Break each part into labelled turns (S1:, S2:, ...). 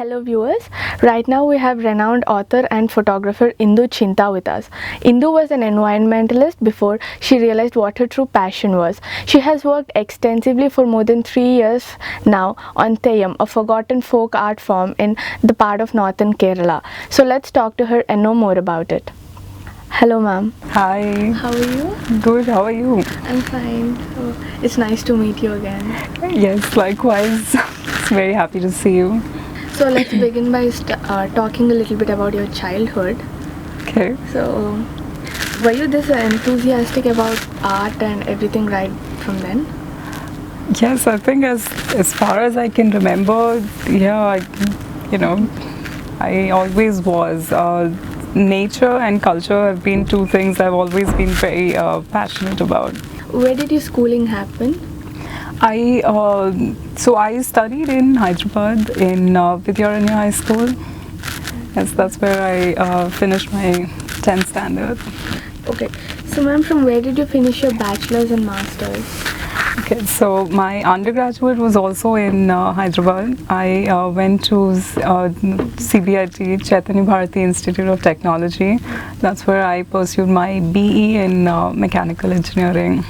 S1: Hello viewers, right now we have renowned author and photographer INDU CHINTA with us. INDU was an environmentalist before she realized what her true passion was. She has worked extensively for more than 3 years now on Theyyam, a forgotten folk art form in the part of northern Kerala. So let's talk to her and know more about it. Hello ma'am.
S2: Hi.
S1: How are you?
S2: Good, how are you?
S1: I'm fine. It's nice to meet you again.
S2: Yes, likewise. Very happy to see you.
S1: So let's begin by talking a little bit about your childhood.
S2: Okay.
S1: So, were you this enthusiastic about art and everything right from then?
S2: Yes, I think as far as I can remember, yeah, I always was. Nature and culture have been two things I've always been very passionate about.
S1: Where did your schooling happen?
S2: I studied in Hyderabad in Vidyaranya High School. Yes, that's where I finished my 10th standard.
S1: Okay, so ma'am, from where did you finish your bachelor's and master's?
S2: Okay, so my undergraduate was also in Hyderabad. I went to CBIT, Chaitanya Bharati Institute of Technology. That's where I pursued my BE in mechanical engineering.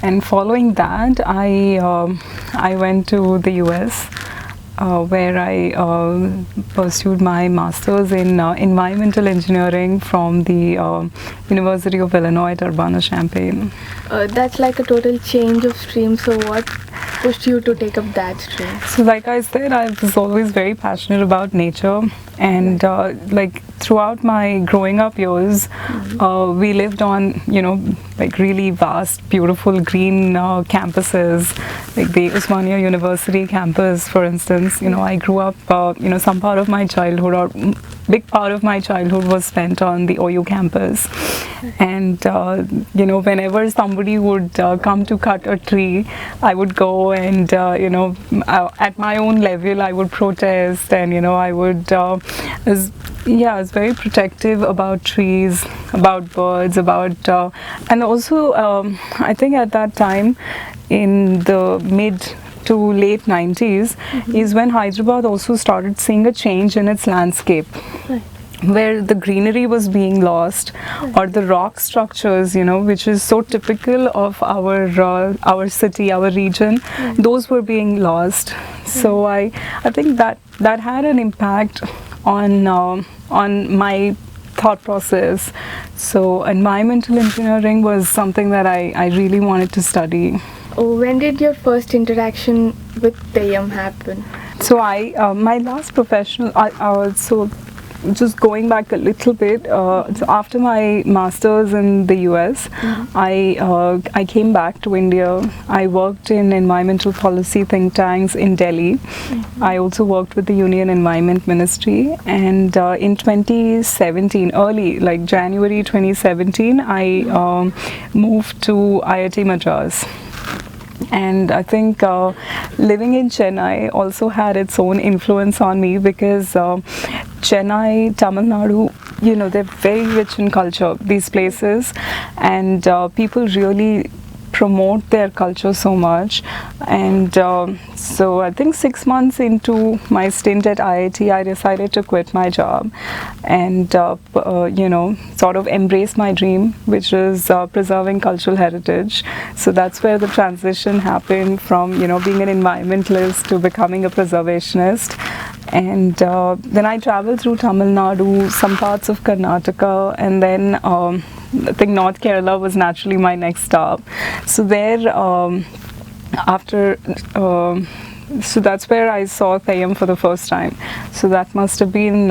S2: And following that, I went to the US, where I pursued my master's in environmental engineering from the University of Illinois at Urbana-Champaign.
S1: That's like a total change of stream. So what pushed you to take up that stream?
S2: So like I said, I was always very passionate about nature, and like throughout my growing up years, we lived on, like really vast, beautiful green campuses, like the Osmania University campus, for instance. I grew up, some part of my childhood, or big part of my childhood was spent on the OU campus. And, whenever somebody would come to cut a tree, I would go and, at my own level, I would protest, and, I would, I was very protective about trees, about birds, about, and also, I think at that time, in the mid to late 90s, is when Hyderabad also started seeing a change in its landscape.
S1: Right.
S2: Where the greenery was being lost, or the rock structures, which is so typical of our city, our region, those were being lost. So I think that had an impact on my thought process. So environmental engineering was something that I really wanted to study.
S1: When did your first interaction with Theyyam happen?
S2: So my last professional, so just going back a little bit, so after my master's in the US, I came back to India. I worked in environmental policy think tanks in Delhi. I also worked with the Union Environment Ministry, and in 2017, early, like January 2017, I moved to IIT Madras. And I think living in Chennai also had its own influence on me, because Chennai, Tamil Nadu, they're very rich in culture, these places, and people really promote their culture so much. And so I think 6 months into my stint at IIT, I decided to quit my job and sort of embrace my dream, which is preserving cultural heritage. So that's where the transition happened from being an environmentalist to becoming a preservationist. And then I traveled through Tamil Nadu, some parts of Karnataka, and then I think North Kerala was naturally my next stop. So there, so that's where I saw Theyyam for the first time. So that must have been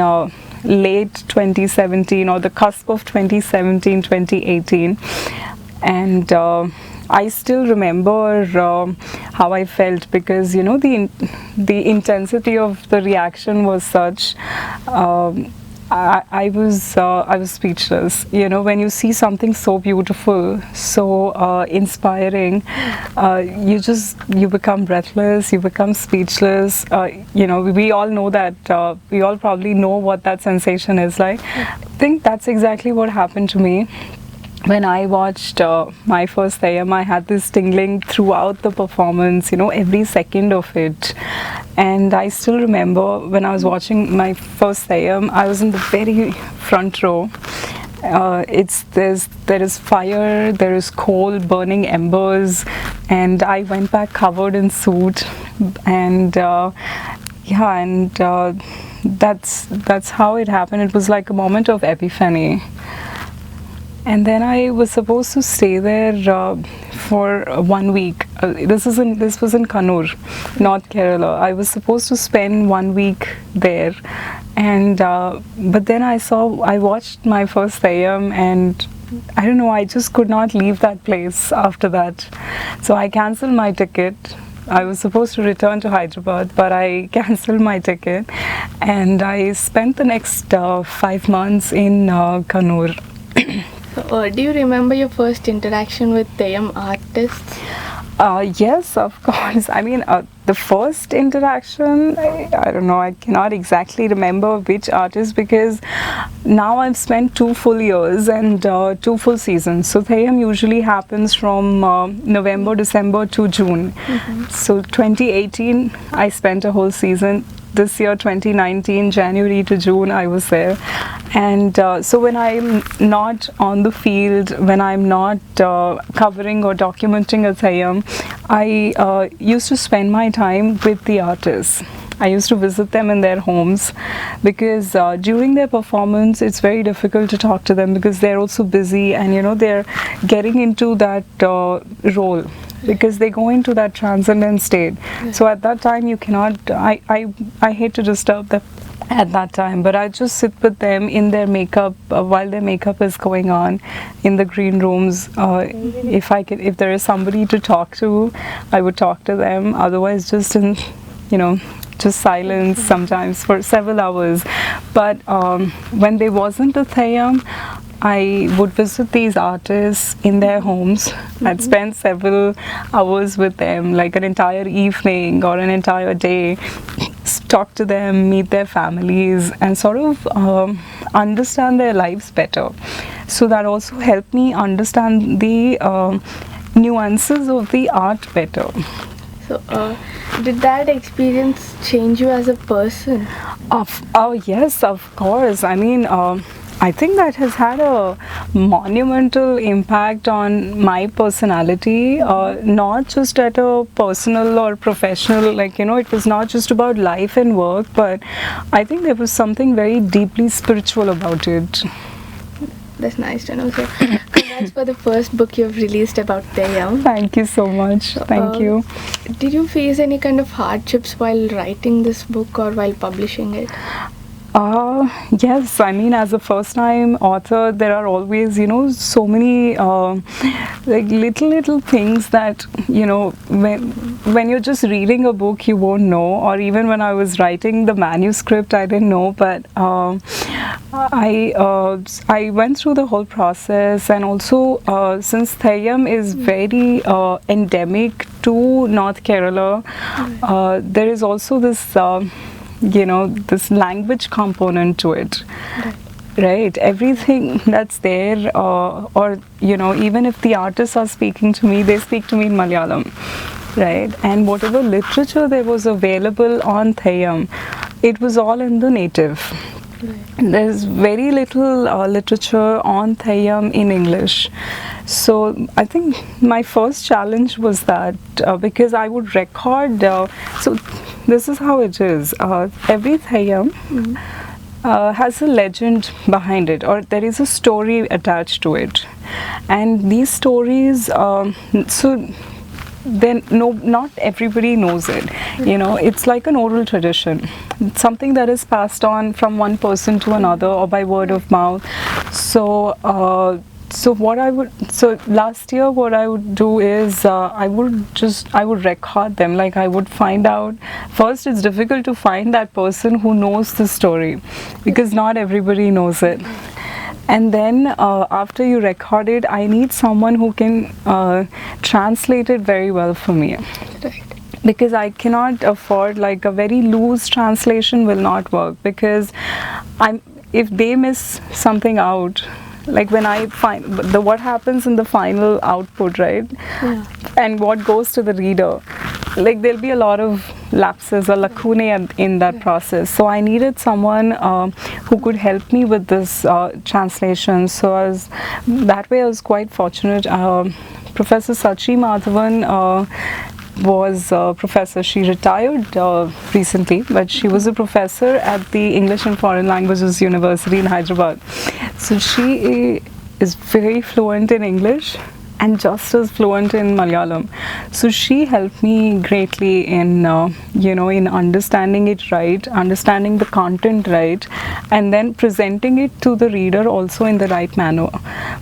S2: late 2017, or the cusp of 2017, 2018. And I still remember how I felt, because the intensity of the reaction was such. I was speechless. When you see something so beautiful, so inspiring, you become breathless, you become speechless. We all know that, we all probably know what that sensation is like. I think that's exactly what happened to me. when I watched my first Theyyam, I had this tingling throughout the performance, every second of it. And I still remember when I was watching my first Theyyam, I was in the very front row. There is fire, there is coal, burning embers, and I went back covered in soot, and that's how it happened. It was like a moment of epiphany. And then I was supposed to stay there for 1 week. This was in Kannur, North Kerala. I was supposed to spend 1 week there, and but then I watched my first Theyyam, and I don't know, I just could not leave that place after that. So I cancelled my ticket. I was supposed to return to Hyderabad, but I cancelled my ticket, and I spent the next 5 months in Kannur.
S1: Do you remember your first interaction with Theyyam artists?
S2: Yes, of course. I mean, the first interaction, I don't know, I cannot exactly remember which artist, because now I've spent 2 full years and 2 full seasons. So Theyyam usually happens from November, December to June. So 2018, I spent a whole season. This year, 2019, January to June, I was there. And so when I'm not on the field, when I'm not covering or documenting a Theyyam, I used to spend my time with the artists. I used to visit them in their homes, because during their performance it's very difficult to talk to them, because they're also busy, and they're getting into that role, because they go into that transcendent state. So at that time you cannot, I hate to disturb them at that time, but I just sit with them in their makeup while their makeup is going on in the green rooms. If there is somebody to talk to, I would talk to them. Otherwise, just in just silence sometimes for several hours. But when there wasn't a Theyyam, I would visit these artists in their homes. I'd spend several hours with them, like an entire evening or an entire day, talk to them, meet their families, and sort of understand their lives better. So that also helped me understand the nuances of the art better.
S1: So, did that experience change you as a person?
S2: Oh yes, of course. I mean, I think that has had a monumental impact on my personality, not just at a personal or professional, it was not just about life and work, but I think there was something very deeply spiritual about it.
S1: That's nice to know. So, congrats for the first book you've released about Theyyam.
S2: Thank you so much. Thank you.
S1: Did you face any kind of hardships while writing this book or while publishing it?
S2: Yes, I mean, as a first-time author, there are always, so many little things that, when you're just reading a book, you won't know. Or even when I was writing the manuscript, I didn't know. But I went through the whole process, and also since Theyyam is very endemic to North Kerala, there is also this this language component to it. Right, everything that's there, or even if the artists are speaking to me, they speak to me in Malayalam, right? And whatever literature there was available on Theyyam, it was all in the native. There's very little literature on Theyyam in English. So I think my first challenge was that, because I would record, so this is how it is. Every Theyyam has a legend behind it, or there is a story attached to it. And these stories, then not everybody knows it. It's like an oral tradition. It's something that is passed on from one person to another, or by word of mouth. So last year what I would do is I would record them. Like, I would find out, first it's difficult to find that person who knows the story, because not everybody knows it. And then after you record it, I need someone who can translate it very well for me.
S1: Right.
S2: Because I cannot afford, like, a very loose translation will not work, because if they miss something out, like when I find what happens in the final output, right?
S1: Yeah.
S2: And what goes to the reader, like there'll be a lot of lapses or lacunae in that process. So I needed someone who could help me with this translation. So that way I was quite fortunate. Professor Sachi Madhavan was a professor. She retired recently, but she was a professor at the English and Foreign Languages University in Hyderabad. So she is very fluent in English and just as fluent in Malayalam. So she helped me greatly in in understanding it right, understanding the content right, and then presenting it to the reader also in the right manner.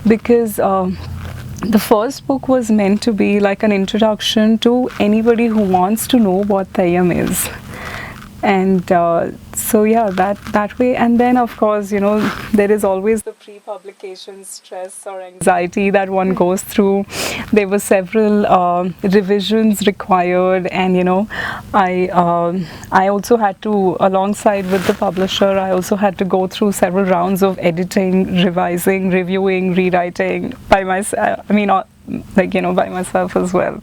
S2: Because the first book was meant to be like an introduction to anybody who wants to know what Theyyam is. And so yeah, that way. And then of course, there is always the pre-publication stress or anxiety that one goes through. There were several revisions required, and I also had to, alongside with the publisher, I also had to go through several rounds of editing, revising, reviewing, rewriting by myself. By myself as well.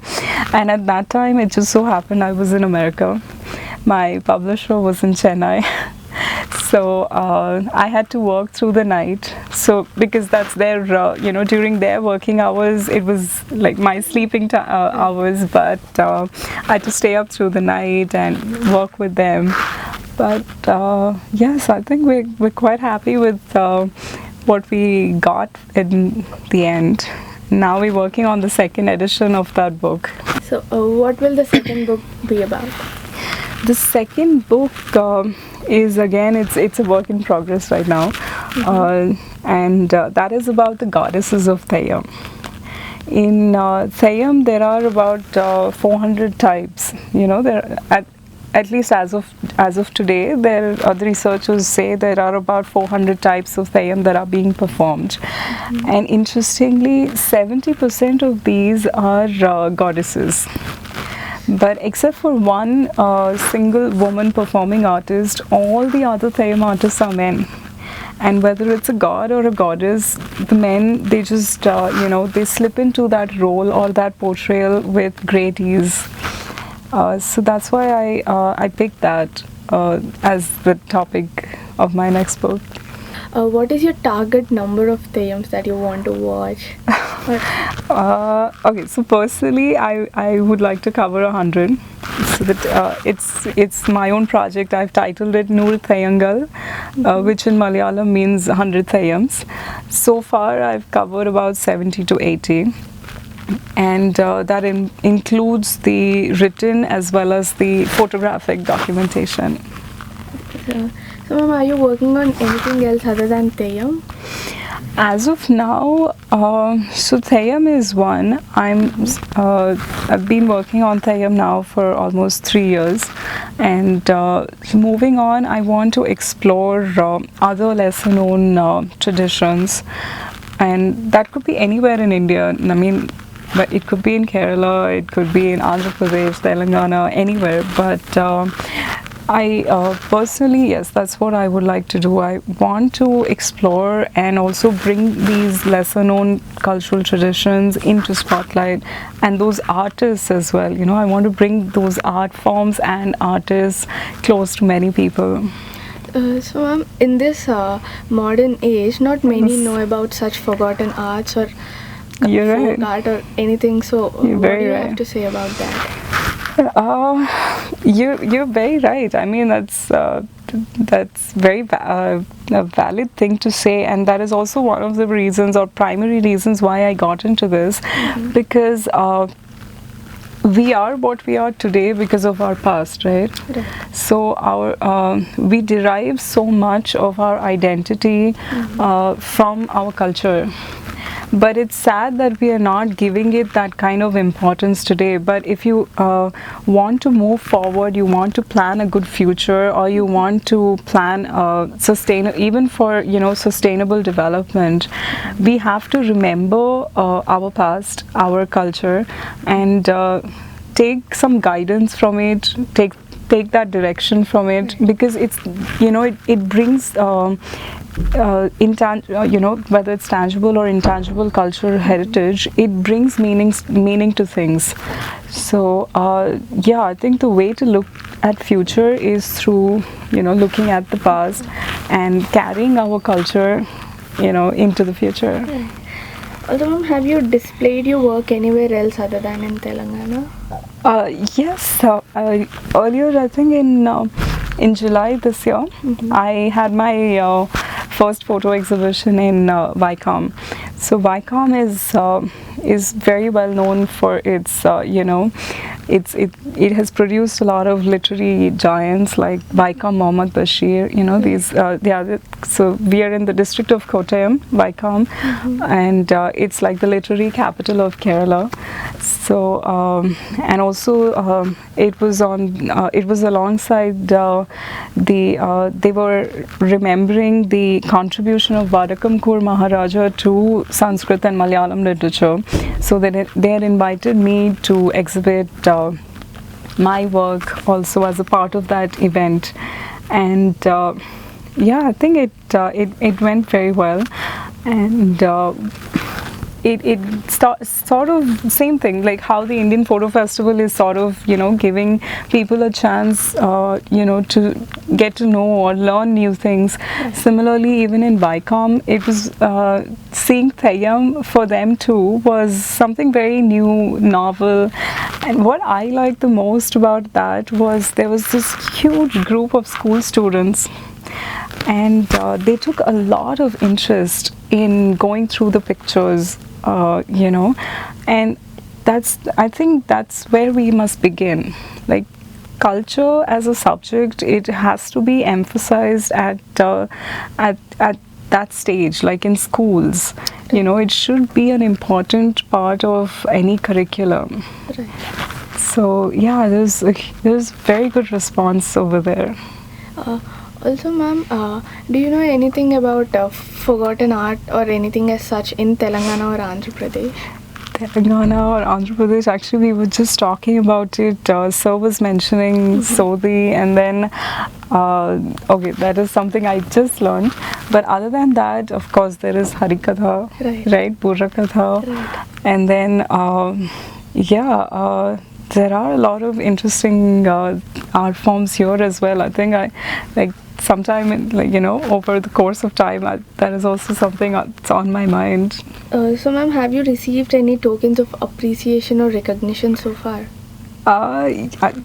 S2: And at that time, it just so happened I was in America. My publisher was in Chennai. So I had to work through the night. So because that's their, during their working hours, it was like my sleeping hours. But I had to stay up through the night and work with them. But yes, I think we're quite happy with what we got in the end. Now we're working on the second edition of that book.
S1: So what will the second book be about?
S2: The second book is, again, it's a work in progress right now. And that is about the goddesses of Theyyam. In Theyyam, there are about 400 types. There at least as of today, the researchers say there are about 400 types of Theyyam that are being performed. And interestingly, 70% of these are goddesses. But except for one single woman performing artist, all the other Theyyam artists are men. And whether it's a god or a goddess, the men, they just, they slip into that role or that portrayal with great ease. So that's why I picked that as the topic of my next book.
S1: What is your target number of Theyyams that you want to watch?
S2: Okay, so personally, I would like to cover 100. So that it's my own project. I've titled it Noor Thayyangal, which in Malayalam means 100 Theyyams. So far, I've covered about 70 to 80. And that includes the written as well as the photographic documentation.
S1: So ma'am, are you working on anything else other than Theyyam?
S2: As of now, so Theyyam is one. I've been working on Theyyam now for almost 3 years, and moving on, I want to explore other lesser known traditions, and that could be anywhere in India. But it could be in Kerala, it could be in Andhra Pradesh, Telangana, anywhere. But I personally, yes, that's what I would like to do. I want to explore and also bring these lesser known cultural traditions into spotlight, and those artists as well. I want to bring those art forms and artists close to many people.
S1: So ma'am, in this modern age, not many know about such forgotten arts or folk art or anything. So what do you have to say about that?
S2: You're very right. That's very a valid thing to say, and that is also one of the reasons or primary reasons why I got into this, because we are what we are today because of our past, right? So we derive so much of our identity from our culture. But it's sad that we are not giving it that kind of importance today. But if you want to move forward, you want to plan a good future, or you want to plan even for sustainable development, we have to remember our past, our culture, and take some guidance from it. Take that direction from it, because it's it brings whether it's tangible or intangible cultural heritage, it brings meaning to things. So yeah, I think the way to look at future is through looking at the past and carrying our culture into the future.
S1: Also, ma'am, have you displayed your work anywhere else other than in Telangana?
S2: Yes, earlier I think in July this year, I had my first photo exhibition in Vycom. So Vycom is very well known for its it has produced a lot of literary giants like Vycom Mohammad Bashir. So we are in the district of Kottayam, Vycom, and it's like the literary capital of Kerala. So and also it was alongside they were remembering the contribution of Vadakamkur Maharaja to Sanskrit and Malayalam literature. So they had invited me to exhibit my work also as a part of that event, and yeah, I think it went very well, and it sort of same thing like how the Indian Photo Festival is sort of giving people a chance to get to know or learn new things. Similarly, even in Vycom, it was seeing Theyyam for them too was something very new, novel. And what I liked the most about that was there was this huge group of school students, and they took a lot of interest in going through the pictures, and I think that's where we must begin. Like culture as a subject, it has to be emphasized at that stage, like in schools. It should be an important part of any curriculum.
S1: Right.
S2: So yeah, there's very good response over there.
S1: Also, ma'am, do you know anything about forgotten art or anything as such in Telangana or Andhra Pradesh?
S2: Telangana or Andhra Pradesh, actually we were just talking about it. Sir was mentioning Sodhi, and then okay, that is something I just learned. But other than that, of course, there is Harikatha, right? Burrakatha,
S1: Right.
S2: and then there are a lot of interesting art forms here as well. I think sometime over the course of time, that is also something that's on my mind.
S1: So, ma'am, have you received any tokens of appreciation or recognition so far?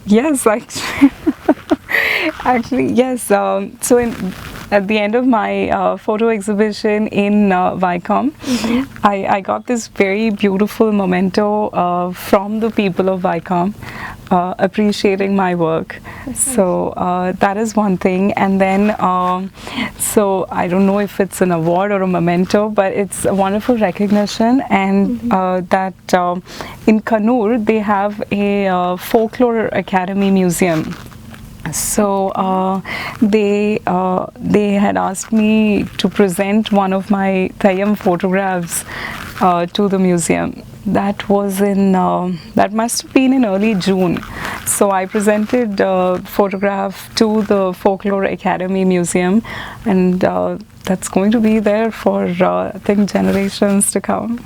S2: Yes, actually. Actually, yes. So at the end of my photo exhibition in Vycom, I got this very beautiful memento from the people of Vycom appreciating my work. So that is one thing. And then, so I don't know if it's an award or a memento, but it's a wonderful recognition. And that in Kannur, they have a folklore academy museum. So they had asked me to present one of my Theyyam photographs to the museum. That was that must have been in early June. So I presented a photograph to the Folklore Academy Museum, and that's going to be there for I think generations to come.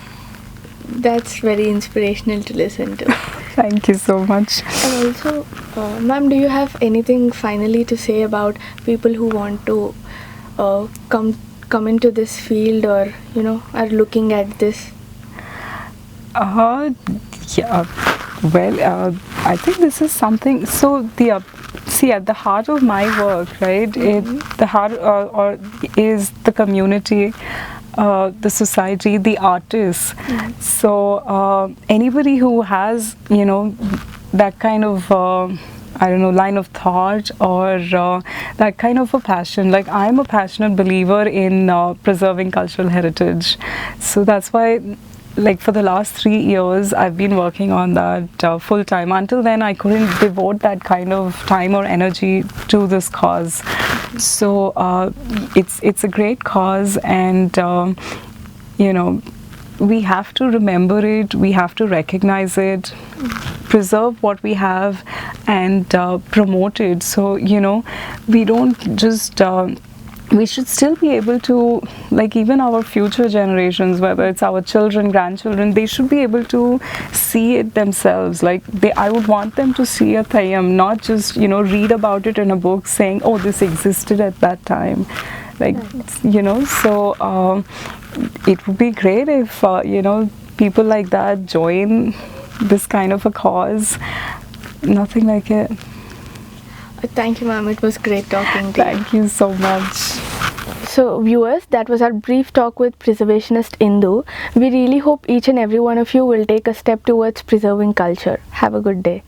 S1: That's very inspirational to listen to.
S2: Thank you so much.
S1: And also, ma'am, do you have anything finally to say about people who want to come into this field, or are looking at this?
S2: Yeah. Well, I think this is something. So see, at the heart of my work, right? The heart or is the community. The society, the artists. So anybody who has that kind of I don't know, line of thought or that kind of a passion. Like I'm a passionate believer in preserving cultural heritage. So that's why, like for the last 3 years, I've been working on that full time. Until then, I couldn't devote that kind of time or energy to this cause. So it's a great cause, and we have to remember it. We have to recognize it, preserve what we have, and promote it. So we don't just we should still be able to, like, even our future generations, whether it's our children, grandchildren, they should be able to see it themselves. Like, I would want them to see a Theyyam, not just, you know, read about it in a book saying, oh, this existed at that time. Like, you know, so it would be great if, you know, people like that join this kind of a cause. Nothing like it.
S1: Thank you, ma'am. It was great talking to you.
S2: Thank you so much.
S1: So viewers, that was our brief talk with preservationist Indu. We really hope each and every one of you will take a step towards preserving culture. Have a good day.